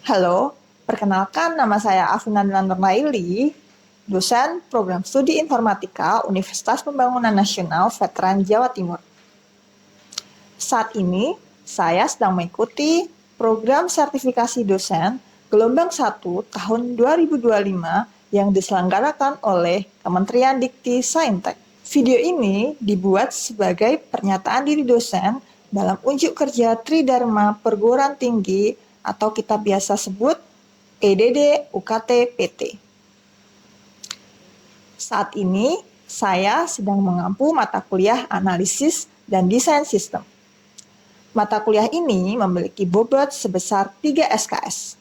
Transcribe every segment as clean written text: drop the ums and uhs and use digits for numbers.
Halo, perkenalkan nama saya Afinanda Nurnaili, dosen Program Studi Informatika Universitas Pembangunan Nasional Veteran Jawa Timur. Saat ini, saya sedang mengikuti program sertifikasi dosen gelombang 1 tahun 2025 yang diselenggarakan oleh Kementerian Dikti Saintek. Video ini dibuat sebagai pernyataan diri dosen dalam unjuk kerja Tridharma Perguruan Tinggi atau kita biasa sebut PDD UKT PT. Saat ini, saya sedang mengampu mata kuliah analisis dan desain sistem. Mata kuliah ini memiliki bobot sebesar 3 SKS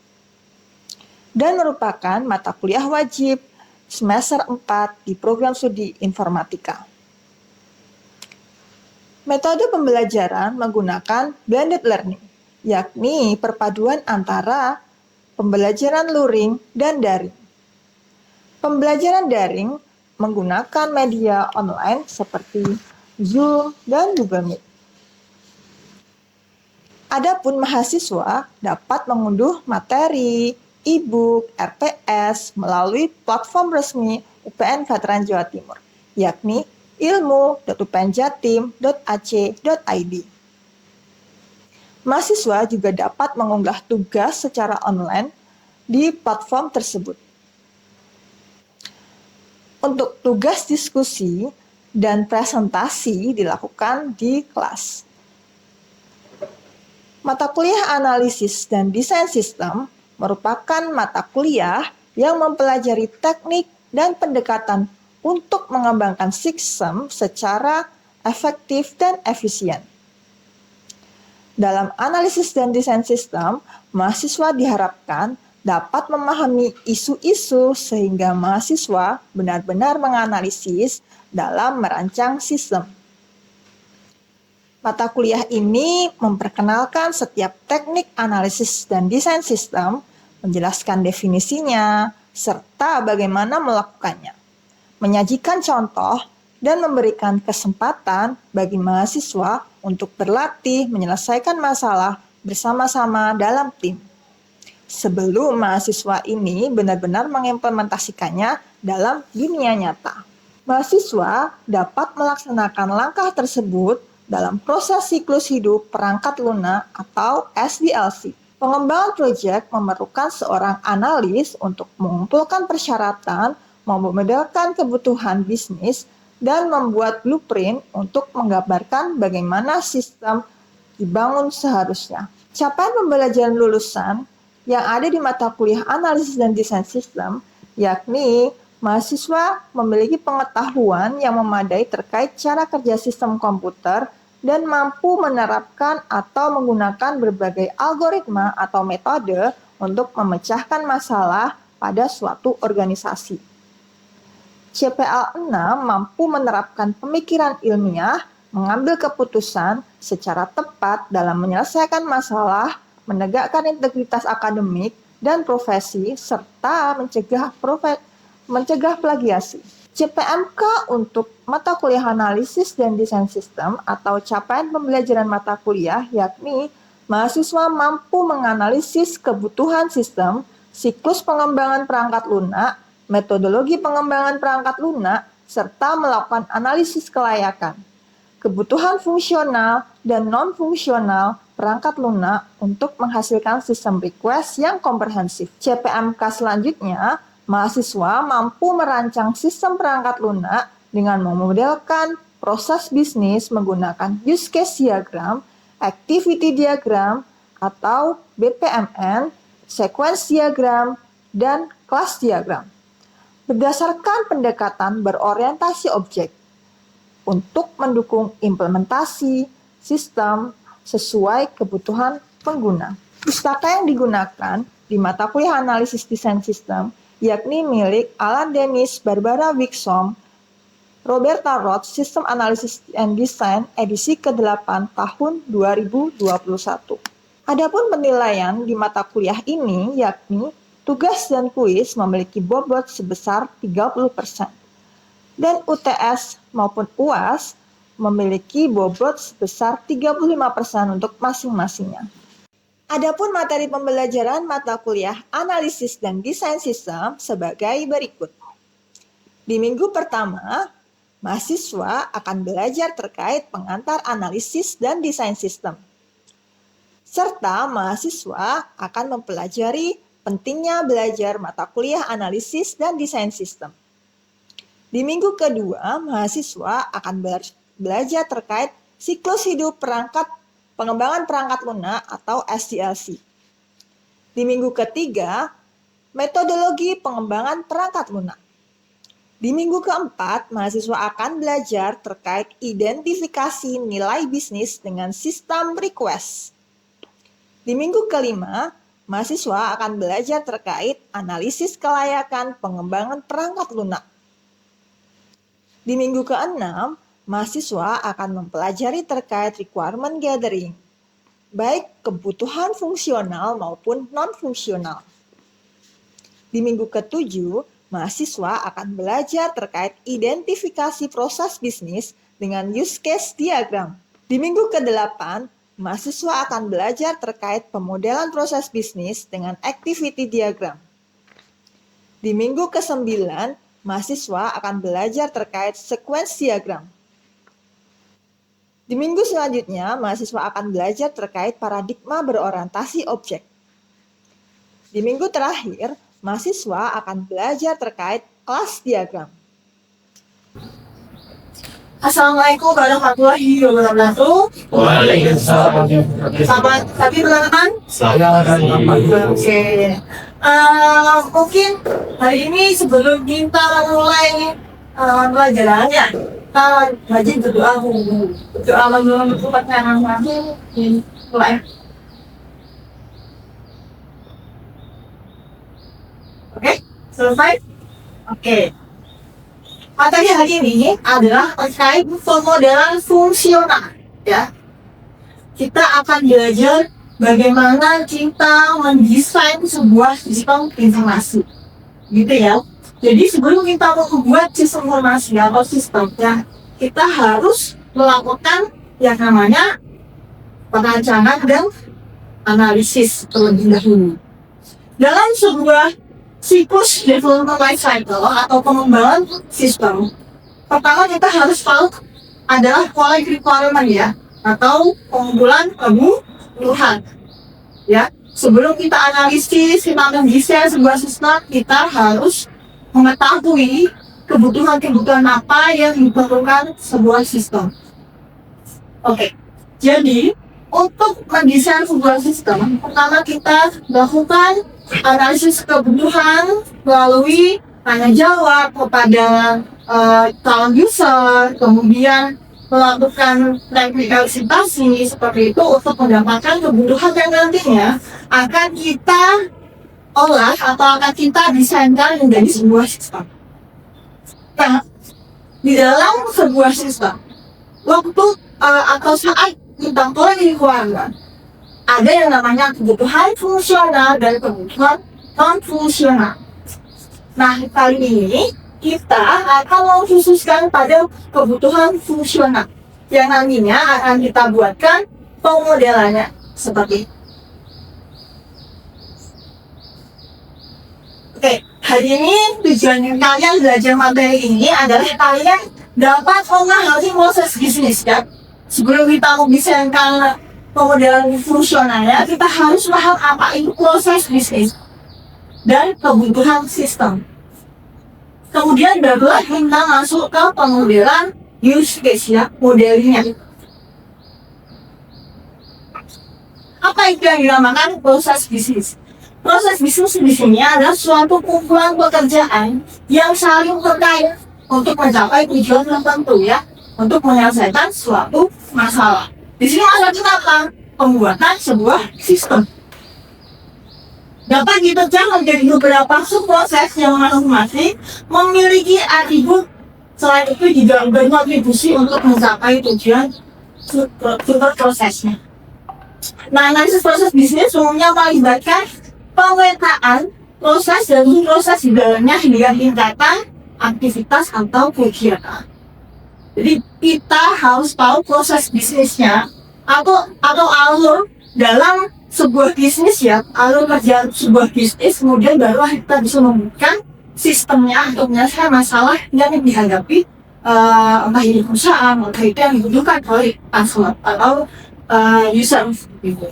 dan merupakan mata kuliah wajib semester 4 di program studi informatika. Metode pembelajaran menggunakan blended learning, yakni perpaduan antara pembelajaran luring dan daring. Pembelajaran daring menggunakan media online seperti Zoom dan Google Meet. Adapun mahasiswa dapat mengunduh materi, e-book, RPS melalui platform resmi UPN Veteran Jawa Timur, yakni ilmu.upnjatim.ac.id. Mahasiswa juga dapat mengunggah tugas secara online di platform tersebut. Untuk tugas diskusi dan presentasi dilakukan di kelas. Mata kuliah analisis dan desain sistem merupakan mata kuliah yang mempelajari teknik dan pendekatan untuk mengembangkan sistem secara efektif dan efisien. Dalam analisis dan desain sistem, mahasiswa diharapkan dapat memahami isu-isu sehingga mahasiswa benar-benar menganalisis dalam merancang sistem. Mata kuliah ini memperkenalkan setiap teknik analisis dan desain sistem, menjelaskan definisinya, serta bagaimana melakukannya, menyajikan contoh, dan memberikan kesempatan bagi mahasiswa untuk berlatih menyelesaikan masalah bersama-sama dalam tim. Sebelum mahasiswa ini benar-benar mengimplementasikannya dalam dunia nyata. Mahasiswa dapat melaksanakan langkah tersebut dalam proses siklus hidup perangkat lunak atau SDLC. Pengembangan proyek memerlukan seorang analis untuk mengumpulkan persyaratan, memodelkan kebutuhan bisnis, dan membuat blueprint untuk menggambarkan bagaimana sistem dibangun seharusnya. Capaian pembelajaran lulusan yang ada di mata kuliah analisis dan desain sistem, yakni mahasiswa memiliki pengetahuan yang memadai terkait cara kerja sistem komputer dan mampu menerapkan atau menggunakan berbagai algoritma atau metode untuk memecahkan masalah pada suatu organisasi. CPL 6 mampu menerapkan pemikiran ilmiah, mengambil keputusan secara tepat dalam menyelesaikan masalah, menegakkan integritas akademik dan profesi, serta mencegah plagiasi. CPMK untuk mata kuliah analisis dan desain sistem atau capaian pembelajaran mata kuliah yakni mahasiswa mampu menganalisis kebutuhan sistem, siklus pengembangan perangkat lunak, metodologi pengembangan perangkat lunak, serta melakukan analisis kelayakan, kebutuhan fungsional dan non-fungsional perangkat lunak untuk menghasilkan sistem request yang komprehensif. CPMK selanjutnya, mahasiswa mampu merancang sistem perangkat lunak dengan memodelkan proses bisnis menggunakan use case diagram, activity diagram atau BPMN, sequence diagram, dan class diagram. Berdasarkan pendekatan berorientasi objek untuk mendukung implementasi sistem sesuai kebutuhan pengguna. Pustaka yang digunakan di mata kuliah analisis desain sistem yakni milik Alan Dennis, Barbara Wiksom, Roberta Roth, System Analysis and Design edisi ke-8 tahun 2021. Adapun penilaian di mata kuliah ini yakni tugas dan kuis memiliki bobot sebesar 30%. Dan UTS maupun UAS memiliki bobot sebesar 35% untuk masing-masingnya. Adapun materi pembelajaran mata kuliah analisis dan desain sistem sebagai berikut. Di minggu pertama, mahasiswa akan belajar terkait pengantar analisis dan desain sistem. Serta mahasiswa akan mempelajari pentingnya belajar mata kuliah analisis dan desain sistem. Di minggu kedua, mahasiswa akan belajar terkait siklus hidup pengembangan perangkat lunak atau SDLC. Di minggu ketiga, metodologi pengembangan perangkat lunak. Di minggu keempat, mahasiswa akan belajar terkait identifikasi nilai bisnis dengan sistem request. Di minggu kelima, mahasiswa akan belajar terkait analisis kelayakan pengembangan perangkat lunak. Di minggu keenam, mahasiswa akan mempelajari terkait requirement gathering, baik kebutuhan fungsional maupun non-fungsional. Di minggu ketujuh, mahasiswa akan belajar terkait identifikasi proses bisnis dengan use case diagram. Di minggu ke-8, mahasiswa akan belajar terkait pemodelan proses bisnis dengan activity diagram. Di minggu ke-9, mahasiswa akan belajar terkait sequence diagram. Di minggu selanjutnya, mahasiswa akan belajar terkait paradigma berorientasi objek. Di minggu terakhir, mahasiswa akan belajar terkait kelas diagram. Assalamualaikum warahmatullahi wabarakatuh. Waalaikumsalam. Selamat pagi teman-teman. Oke. Mungkin hari ini sebelum kita mulai pelajarannya, kita wajib berdoa dulu. Berdoa menurut kepercayaan kami mulai. Oke, selesai? Oke. Materi hari ini adalah terkait pemodelan fungsional, ya. Kita akan belajar bagaimana kita mendesain sebuah sistem informasi, gitu ya. Jadi sebelum kita membuat sistem informasi atau sistemnya, kita harus melakukan yang namanya perencanaan dan analisis terlebih dahulu. Dalam sebuah siklus development life cycle atau pengembangan sistem, pertama kita harus tahu adalah quality requirement, ya, atau pengumpulan kebutuhan, ya. Sebelum kita analisis, kita mendesain sebuah sistem, kita harus mengetahui kebutuhan-kebutuhan apa yang diperlukan sebuah sistem. Oke, jadi untuk mendesain sebuah sistem, pertama kita lakukan analisis kebutuhan melalui tanya jawab kepada calon user, kemudian melakukan representasi seperti itu untuk mendapatkan kebutuhan yang nantinya akan kita olah atau akan kita desainkan menjadi sebuah sistem. Nah, di dalam sebuah sistem, waktu atau saat kita mulai requirement, ada yang namanya kebutuhan fungsional dan kebutuhan non-fungsional. Nah, kali ini kita akan mengkhususkan pada kebutuhan fungsional yang nantinya akan kita buatkan pemodelannya seperti itu. Oke, hari ini tujuan kalian belajar materi ini adalah kalian dapat memahami proses bisnis, ya. Sebelum kita mendesainkan pemodelan fungsionalnya, kita harus paham apa itu proses bisnis dan kebutuhan sistem. Kemudian barulah kita masuk ke pemodelan use case, ya, modelingnya. Apa itu yang dinamakan proses bisnis? Proses bisnis di sini adalah suatu kumpulan pekerjaan yang saling terkait untuk mencapai tujuan tertentu, ya, untuk menyelesaikan suatu masalah. Di sini maksudnya apa? Pembuatan sebuah sistem dapat dipecah menjadi beberapa subproses yang masing-masing memiliki atribut. Selain itu juga berkontribusi untuk mencapai tujuan subprosesnya. Nah, analisis proses bisnis umumnya melibatkan pemetaan proses dan proses di dalamnya dengan tingkatan aktivitas atau kegiatan. Jadi kita harus tahu proses bisnisnya atau alur dalam sebuah bisnis ya, alur kerja sebuah bisnis, kemudian baru kita bisa menemukan sistemnya untuk menyelesaikan masalah yang dihadapi entah ini perusahaan, entah itu yang dibutuhkan oleh customer atau user gitu.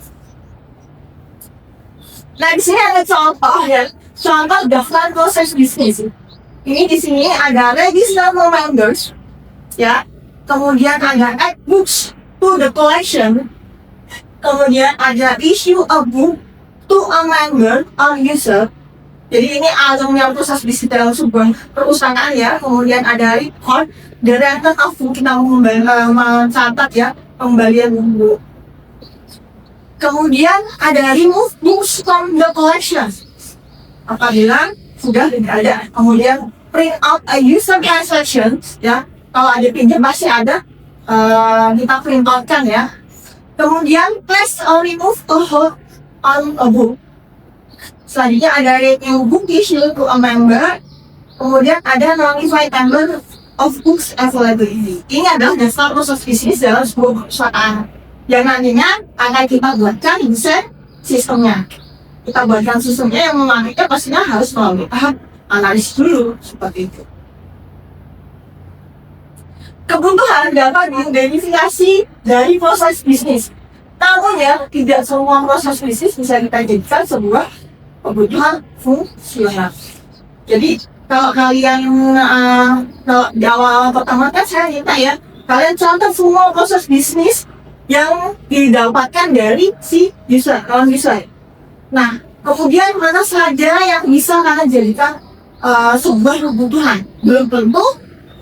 Nah di sini ada contoh ya, contoh daftar proses bisnis. Ini di sini ada register members, ya, kemudian ada add books to the collection, kemudian ada issue a book to a member or user. Jadi ini alurnya proses bisnis dalam sebuah perusahaan ya. Kemudian ada record the return of book, kita mencatat ya pembalian buku. Kemudian ada remove books from the collection apabila sudah tidak ada. Kemudian print out a user transaction ya, kalau ada pinjam masih ada, kita print out kan ya. Kemudian place or remove a hold on a book. Selanjutnya ada review book issue to a member. Kemudian ada notify number of books available. Ini adalah dasar proses bisnis dalam sebuah perusahaan yang nantinya akan kita buatkan desain sistemnya. Kita buatkan sistemnya yang memakainya pastinya harus melalui tahap analisis dulu seperti itu. Kebutuhan dapat diidentifikasi dari proses bisnis. Namun ya, tidak semua proses bisnis bisa kita jadikan sebuah kebutuhan fungsional. Jadi kalau kalian kalau di awal pertama kan saya minta ya, kalian contoh semua proses bisnis yang didapatkan dari si user, kawan user. Nah, kemudian mana saja yang bisa kalian jadikan sebuah kebutuhan. Belum tentu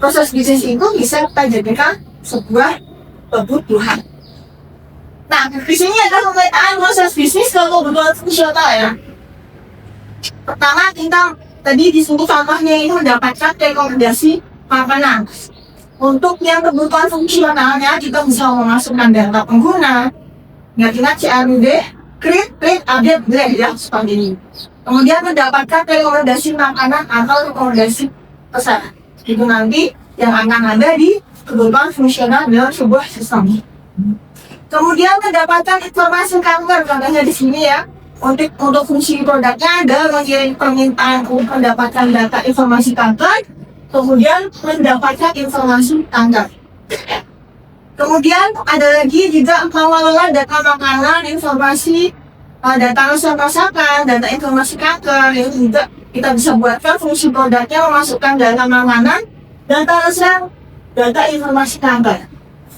proses bisnis itu bisa kita jadikan sebuah kebutuhan. Nah, di sini ada pemetaan proses bisnis ke kebutuhan fungsional ya. Pertama, kita tadi di sini contohnya itu mendapatkan rekomendasi makanan. Untuk yang kebutuhan fungsionalnya, kita bisa memasukkan data pengguna, ingat CRUD, create, update, delete ya, seperti ini. Kemudian mendapatkan rekomendasi makanan atau rekomendasi pesan. Itu nanti yang akan ada di kebutuhan fungsional dalam sebuah sistem. Kemudian mendapatkan informasi kantor, contohnya di sini ya. Untuk fungsi produknya ada mengirim permintaan untuk mendapatkan data informasi kantor, kemudian mendapatkan informasi kantor. Kemudian ada lagi juga pengelola data makanan, informasi data masakan, data informasi kantor. Itu juga kita bisa buatkan fungsi produknya memasukkan data makanan, data resep, data informasi kantor.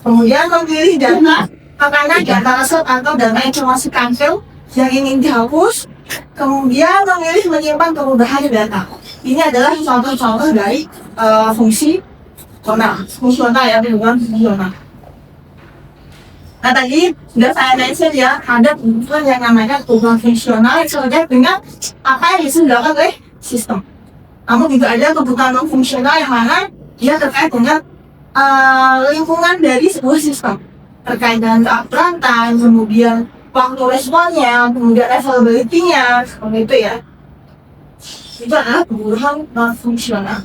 Kemudian memilih data makanan, data resep atau data informasi kantor yang ingin dihapus, kemudian memilih menyimpan perubahan data. Ini adalah contoh-contoh dari fungsi fungsional ya, bukan fungsional. Nah tadi sudah saya mention ya, ada kebutuhan yang namanya kebutuhan fungsional yang terkait dengan apa yang bisa dilakukan oleh sistem. Namun juga ada kebutuhan non fungsional yang mana dia terkait dengan lingkungan dari sebuah sistem, terkait dengan keakuratan, kemudian waktu responnya, kemudian availability-nya, seperti itu ya. Itu adalah kebutuhan non-fungsional.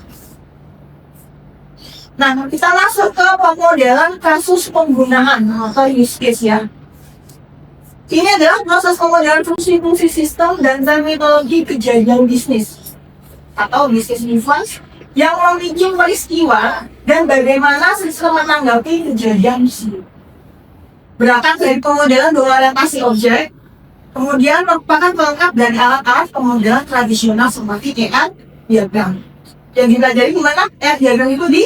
Nah, kita masuk ke pemodelan kasus penggunaan atau use case ya. Ini adalah proses pemodelan fungsi-fungsi sistem dan terminologi kejadian bisnis atau business events yang memicu peristiwa dan bagaimana sistem menanggapi kejadian tersebut. Berangkat dari pemodelan orientasi objek, kemudian merupakan pelengkap dari alat-alat pemodelan tradisional seperti diagram. Yang dipelajari gimana? Diagram itu di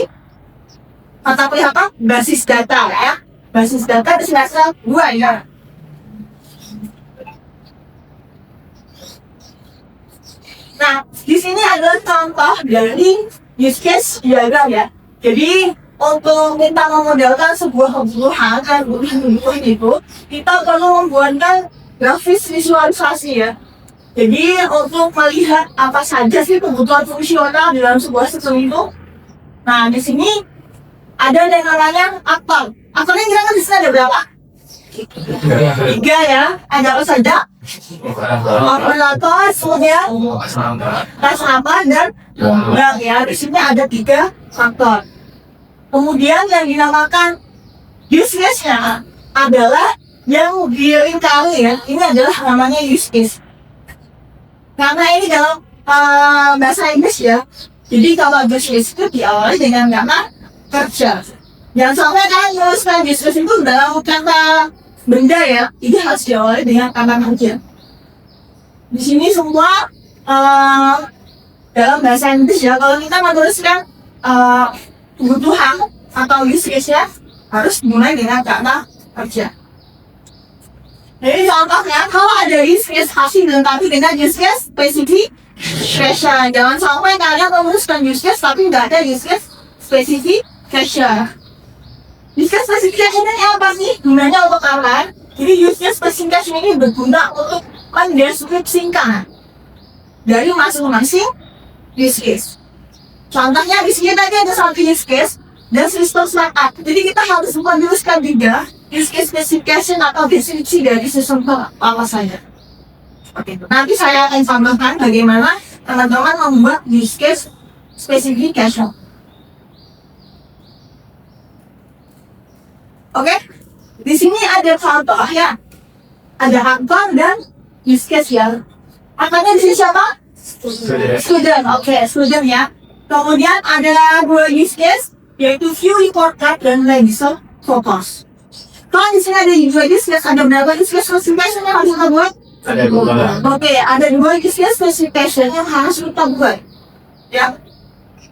mata kuliah apa? Basis data ya. Basis data di semester 2 ya. Nah, di sini adalah contoh dari use case diagram ya. Jadi untuk kita memodelkan sebuah kebutuhan itu, kita perlu membuatkan grafis visualisasi ya. Jadi untuk melihat apa saja sih kebutuhan fungsional dalam sebuah sistem itu. Nah di sini ada yang namanya aktor. Aktornya kira-kira di sini ada berapa? 3 ya. Ada apa saja? Operator, kemudian tes apa dan bank ya. Di sini ada 3 faktor. Kemudian yang dinamakan use case-nya adalah yang dilingkari ya, ini adalah namanya use case. Karena ini dalam bahasa Inggris ya, jadi kalau use case itu diawali dengan kata kerja. Jangan sampai kalian menuliskan use case itu dalam kata benda ya, ini harus diawali dengan kata kerja. Di sini semua dalam bahasa Inggris ya, kalau kita menuliskan kebutuhan atau use case ya, harus mulai dengan kata kerja. Jadi contohnya, kalau ada use case pasti dilengkapi dengan use case specification. Jangan sampai kalian menuliskan use case tapi nggak ada use case specification. Use case specification ini apa sih? Gunanya untuk apa? Jadi use case specification ini berguna untuk mendeskripsikan dari masing-masing use case. Contohnya di sini tadi ada satu use case dan sistem smart up. Jadi kita harus menuliskan juga use case specification atau deskripsi dari sistem apa saja. Seperti itu. Nanti saya akan tambahkan bagaimana teman-teman membuat use case specification. Oke, di sini ada contoh ya, ada aktor dan use case ya. Aktornya di sini siapa? Student. Oke, student ya. Kemudian ada dua use case, yaitu view report card dan laser focus. Kalau di sini ada dua use case, ada berapa use case specification yang harus kita buat? Ada dua. Oke, ada dua use case specification yang harus kita buat. Ya,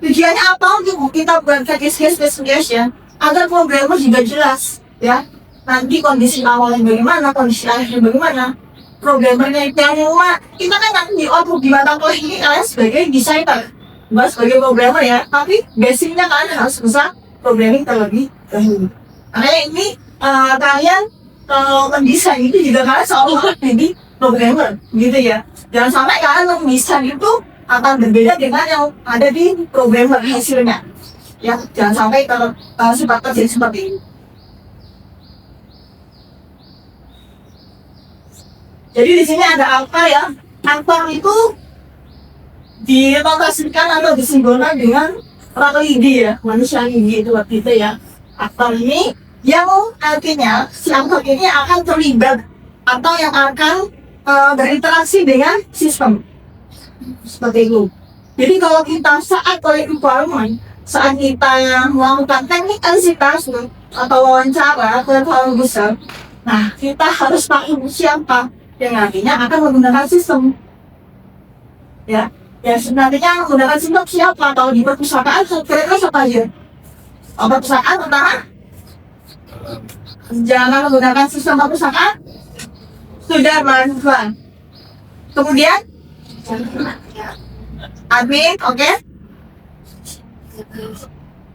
tujuannya apa untuk kita buat use case specification? Agar programmer juga jelas, ya. Nanti kondisi awalnya bagaimana, kondisi akhirnya bagaimana, programmernya itu yang rumah. Kita kan nanti di mata kuliah ini kalian sebagai desainer, bukan sebagai programmer ya. Tapi basicnya kalian harus bisa programming terlebih dahulu. Makanya ini kalian mendesain itu juga kalian selalu harus jadi programmer, gitu ya. Jangan sampai kalian mendesain itu akan berbeda dengan yang ada di programmer hasilnya. Ya, jangan sampai sifat terjadi seperti ini. Jadi di sini ada aktor ya. Aktor itu dilokasikan atau disimbolkan dengan orang lidi ya, manusia lidi itu waktu itu ya. Aktor ini yang artinya si aktor ini akan terlibat atau yang akan berinteraksi dengan sistem seperti itu. Jadi kalau kita saat requirement, saat kita melakukan teknik assessment atau wawancara ke orang besar, nah kita harus tahu siapa yang nantinya akan menggunakan sistem. Ya, nantinya menggunakan sistem siapa? Kalau di perpustakaan kira-kira siapa aja? Perpustakaan pertama, jangan menggunakan sistem perpustakaan sudah mahasiswa. Kemudian admin, oke?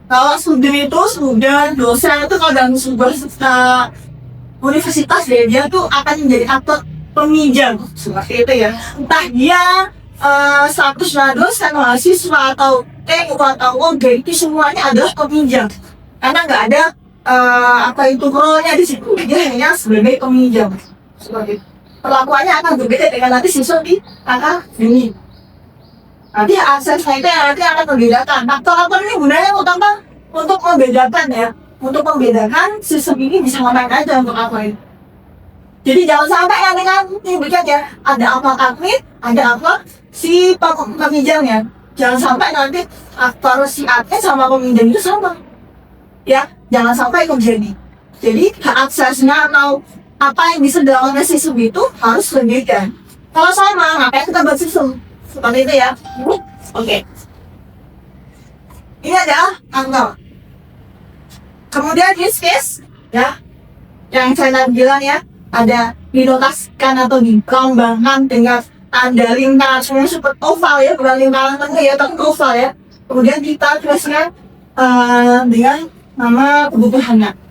Kalau student itu dosen itu kalau dalam sebuah universitas dia tuh akan menjadi aktor peminjam seperti itu ya. Entah dia statusnya dosen, mahasiswa atau atau OG, itu semuanya adalah peminjam. Karena nggak ada role-nya di situ, dia hanya sebagai peminjam. Seperti itu. Perlakuannya akan berbeda dengan nanti siswa di akademi. Nanti aksesnya itu yang nanti akan membedakan. Aktor-aktor ini gunanya utama untuk membedakan ya, untuk membedakan sistem ini bisa ngapain aja untuk apa itu. Jadi jangan sampai nanti kan ini ya, ada apa admin, ada apa si peminjamnya. Jangan sampai nanti aktor si admin sama peminjam itu sama. Ya, jangan sampai terjadi. Jadi hak aksesnya atau apa yang disediakan oleh sistem itu harus berbeda. Kalau sama, ngapain kita buat sistem? Seperti itu ya. Oke. Ini adalah angka. Kemudian use case ya, yang saya bilang ya, ada dinotasikan atau dikembangkan dengan tanda lingkaran seperti oval ya, bukan lingkaran tengah ya, tapi oval ya. Kemudian kita tuliskan dengan nama kebutuhannya.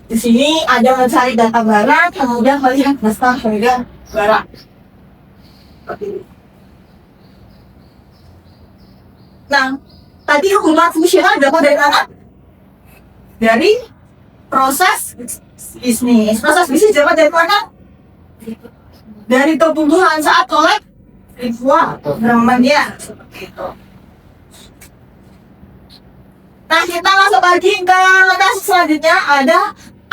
Di sini ada mencari data barang, kemudian melihat daftar harga barang. Seperti ini. Nah, tadi hubungan fungsional dapat dari mana? Dari proses bisnis. Proses bisnis dapat dari mana? Dari kebutuhan saat oleh ritual namanya seperti itu. Nah, kita masuk lagi ke notasi selanjutnya, ada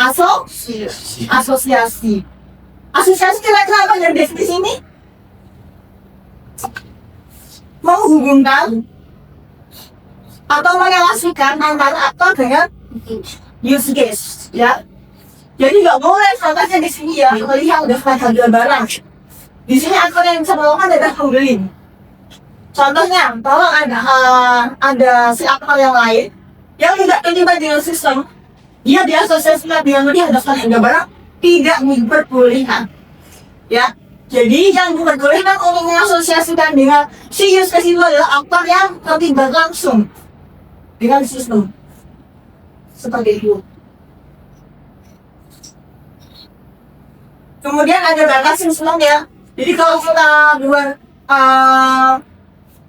Asosiasi. Asosiasi kira-kira apa dari definisi ini? Menghubungkan atau merelasikan antara aktor dengan use case, ya. Jadi nggak boleh contohnya di sini ya melihat daftar harga barang. Di sini aktor yang bisa melakukan adalah pembeli. Contohnya, kalau ada si aktor yang lain yang tidak terlibat dengan sistem, dia diasosiasikan dengan melihat daftar harga barang, tidak diperbolehkan, ya. Jadi yang diperbolehkan untuk mengasosiasikan dengan si use case itu adalah aktor yang terlibat langsung dengan sistem, seperti itu. Kemudian ada batas sistem ya. Jadi kalau kita buat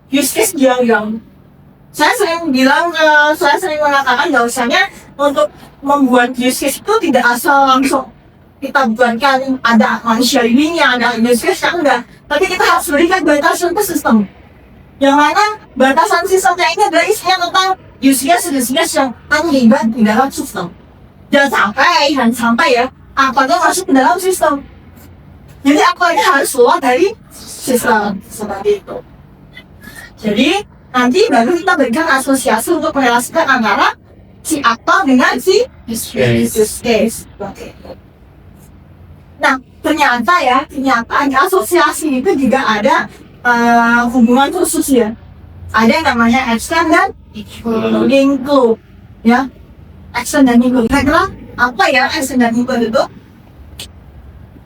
use case yang saya sering mengatakan bahwasanya untuk membuat use case itu tidak asal langsung kita buatkan ada manusia ininya, ada use case yang enggak, tapi kita harus berikan batasan ke sistem. Yang mana batasan sistemnya ini adalah isinya tentang use case yang terlibat di dalam sistem. Jangan sampai ya apakah masuk ke dalam sistem. Jadi apakah harus keluar dari sistem seperti itu. Jadi nanti baru kita berikan asosiasi untuk merelasikan antara si aktor dengan si use case. Seperti itu. Nah, ternyata di asosiasi itu juga ada hubungan khusus ya. Ada yang namanya extend dan include, ya. Extend dan include. Kira-kira apa ya extend dan include itu?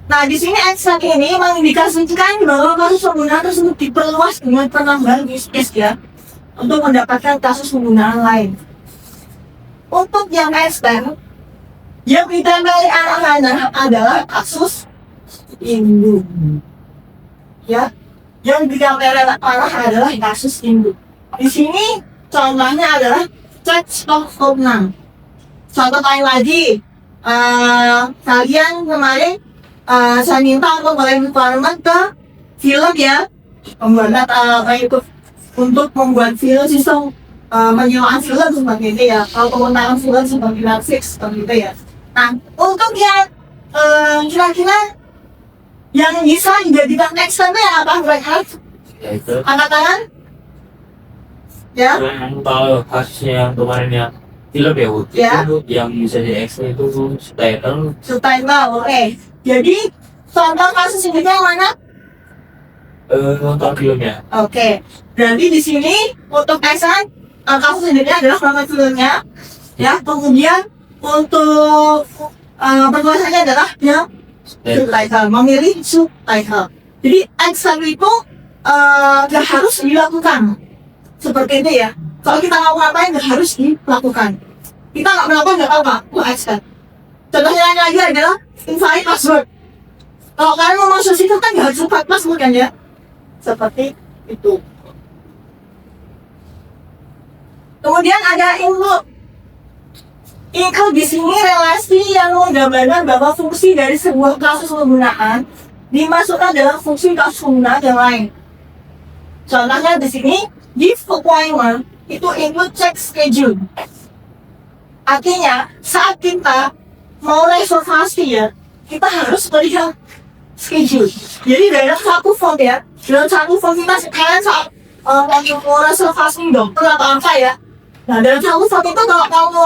Nah, di sini extend ini mengindikasikan bahwa kasus penggunaan tersebut diperluas dengan penambahan use case ya, untuk mendapatkan kasus penggunaan lain. Untuk yang extend, yang ditempeli anak-anak adalah kasus induk, ya. Yang ditempeli anak-anak adalah kasus induk. Di sini contohnya adalah chat of Vietnam. Contoh lain lagi, kalian kemarin saya minta untuk requirement ke film ya, pembuat untuk membuat film sistem menyewaan film seperti itu ya, atau pemenangan film seperti Netflix seperti itu ya. Nah, untuk yang kira-kira yang bisa dijadikan extendnya apa mereka? Yaitu Angkat tangan? Ya? yang kalau kasusnya yang kemarin yang film ya Bu, Ya. itu yang bisa di extend itu subtitle Subtitle, oke. Jadi, contoh kasus ini yang mana? nonton filmnya. Oke. Berarti di sini untuk extend kasus ini adalah nama filmnya, ya. Kemudian untuk perluasannya adalah yang subtitle, memilih subtitle. Jadi extend itu gak harus dilakukan seperti itu ya. Kalau kita nggak ngapain gak harus dilakukan. Kita nggak melakukan nggak apa-apa, itu extend. Contohnya lagi adalah invalid password. Kalau kalian mau masuk situ kan gak harus lupa password kan ya. Seperti itu. Kemudian ada include. Include di sini relasi yang menggambarkan bahwa fungsi dari sebuah kasus penggunaan dimasukkan dalam fungsi kasus penggunaan yang lain. Contohnya di sini, give appointment itu include check schedule. Artinya saat kita mau reservasi ya, kita harus melihat schedule. Jadi dalam satu form ya, dalam satu form kita sekarang saat mau reservasi dokter atau apa ya. Nah dalam satu form itu kalau kamu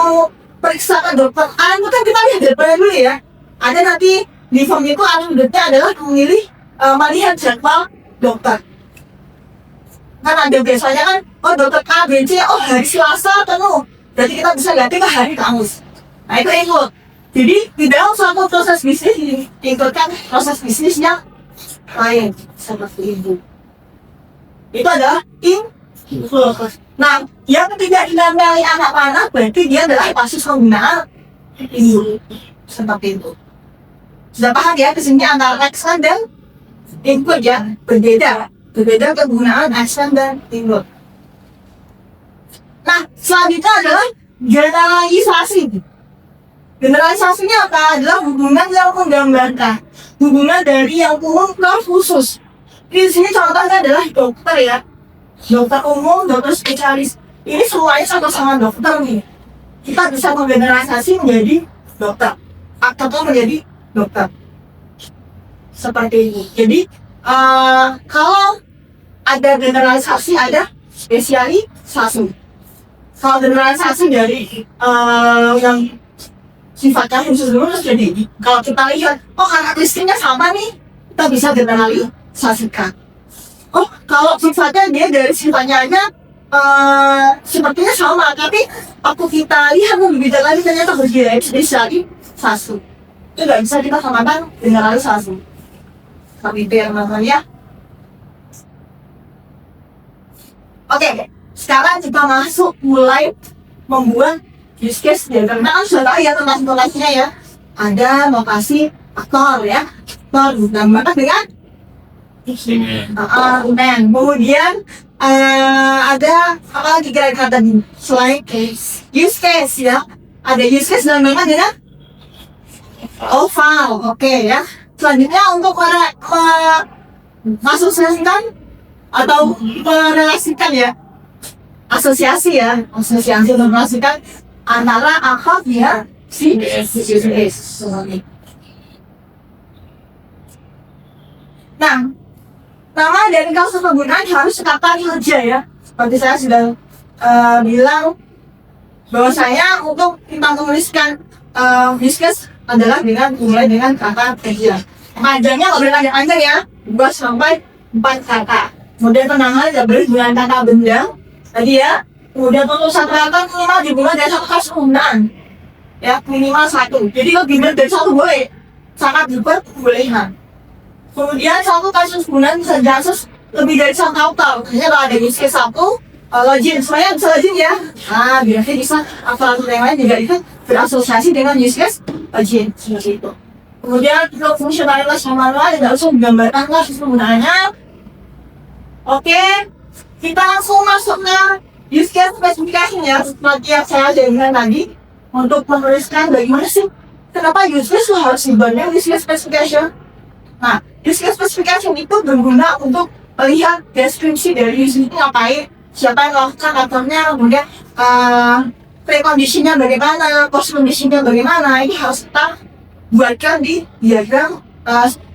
periksa ke dokter A itu kan kita lihat jadwalnya dulu ya. Ada nanti di form itu algoritmanya adalah memilih melihat jadwal dokter. Kan ada biasanya kan, oh dokter A, B, C, oh hari Selasa penuh. Berarti kita bisa ganti ke hari Kamis. Nah itu include. Jadi di dalam suatu proses bisnis diikutkan proses bisnis yang lain seperti itu. Itu adalah include. Nah, yang tidak dinamai anak panah berarti dia adalah kasus penggunaan ini seperti itu. Sudah paham ya di sini antara extend dan include ya, berbeda kegunaan extend dan include. Nah, selanjutnya adalah generalisasi. Generalisasinya apa? Adalah hubungan yang menggambarkan hubungan dari yang umum ke khusus. Di sini contohnya adalah dokter ya, dokter umum, dokter spesialis. Ini semuanya sama-sama dokter nih. Kita bisa menggeneralisasi menjadi dokter. atau menjadi dokter. Seperti ini. Jadi kalau ada generalisasi, ada spesialisasi. Kalau generalisasi dari yang sifatnya khusus dulu jadi kalau kita lihat, oh karakteristiknya sama nih, kita bisa generalisasikan. Oh kalau sifatnya dia dari sifatnya aja sepertinya sama, tapi waktu kita lihat lebih detail lagi ternyata berbeda, spesialisasi. Itu nggak bisa kita samakan generalisasi. Tapi itu yang namanya. Oke, sekarang kita masuk mulai membuat use case diagram. Nah, kan sudah tahu ya tentang lokasinya ya. Ada lokasi aktor ya. Aktor gambarkan dengan dan kemudian ada apa lagi kira-kira tadi selain use case ya. Ada use case dan memang dengan oval. Oke ya. Selanjutnya untuk mengasosiasikan atau merelasikan ya. Asosiasi untuk merelasikan antara akad ya si UCS. Nah, nama dari kasus penggunaan harus kata kerja ya. Seperti saya sudah bilang bahwa saya untuk kita menuliskan bisnis adalah mulai dengan kata kerja. Panjangnya nggak boleh panjang ya, 2 sampai 4 kata. Kemudian penanganan tidak boleh dengan kata benda. Tadi ya, kemudian penulisan kata minimal dimulai dari 1 kasus penggunaan. Ya, minimal 1. Jadi lebih dari 1 boleh. Sangat diperbolehkan. Kemudian 1 kasus penggunaan bisa kasus lebih dari 1 autor. Hanya kalau ada use case 1, login. Semuanya bisa login ya. Nah, biasanya bisa aparatur yang lain juga itu berasosiasi dengan use case login. Seperti itu. Kemudian untuk fungsionalitas yang manual tidak usah digambarkan kasus penggunaannya. Oke, kita langsung masuk ke use case spesifikasinya. Seperti yang saya jelaskan tadi, untuk menuliskan bagaimana sih kenapa use case itu harus dibangun use case specification. Nah, use case specification itu berguna untuk melihat deskripsi dari use case itu ngapain, siapa yang melakukan aktornya, kemudian preconditionnya bagaimana, post conditionnya bagaimana. Ini harus kita buatkan di diagram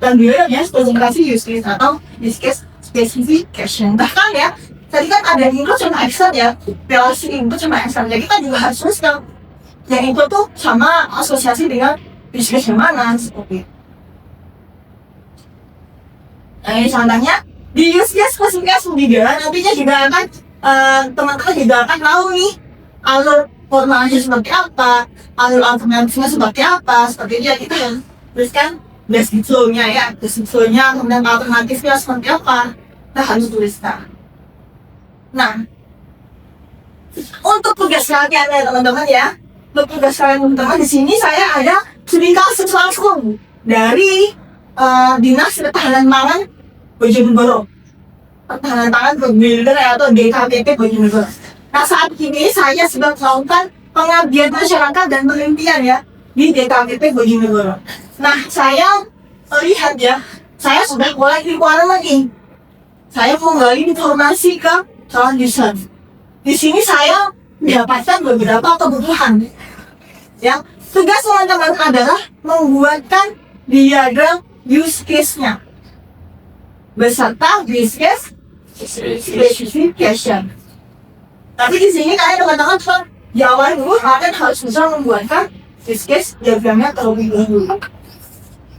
dan diagramnya spesifikasi use case atau use case specification. Bahkan ya, tadi kan ada input sama extern ya, relasi input sama extern. Jadi kita juga harus tuliskan yang input tuh sama asosiasi dengan use case yang mana seperti itu. Nah ini contohnya di use case spesifikasi juga nantinya juga akan teman-teman juga akan tahu nih alur formulanya seperti apa, alur alternatifnya seperti apa, seperti itu ya kita yang tuliskan basic flow-nya ya, basic flow-nya, kemudian alternatifnya seperti apa, kita harus tuliskan. Nah, untuk tugas kalian ya teman-teman ya, untuk tugas kalian teman-teman di sini saya ada studi kasus langsung dari Dinas Ketahanan Pangan Bojonegoro, Ketahanan Pangan Bojonegoro atau DKPP Bojonegoro. Nah saat ini saya sedang melakukan pengabdian masyarakat dan penelitian ya di DKPP Bojonegoro. Nah saya melihat ya, saya sudah mulai lingkungan lagi. Saya menggali informasi ke calon user. Di sini saya mendapatkan beberapa kebutuhan. Yang tugas teman-teman adalah membuatkan diagram use case-nya beserta use case specification. Tapi di sini kalian teman-teman cuma jawaban dulu, kalian harus bisa membuatkan use case diagramnya terlebih dahulu.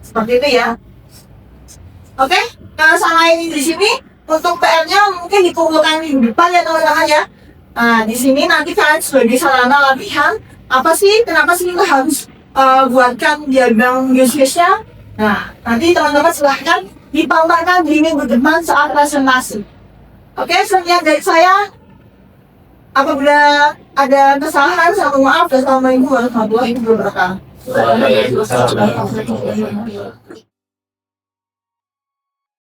Seperti itu ya. Oke, nah sama ini di sini untuk PR-nya mungkin dikumpulkan di depan ya teman-teman ya. Nah di sini nanti kalian sebagai sarana latihan apa sih, kenapa sih kita harus buatkan diagram use case-nya. Nah nanti teman-teman silahkan dipaparkan di minggu depan saat presentasi. Oke, sekian dari saya. Apabila ada kesalahan, saya mohon maaf. Assalamualaikum warahmatullahi wabarakatuh. Waalaikumsalam.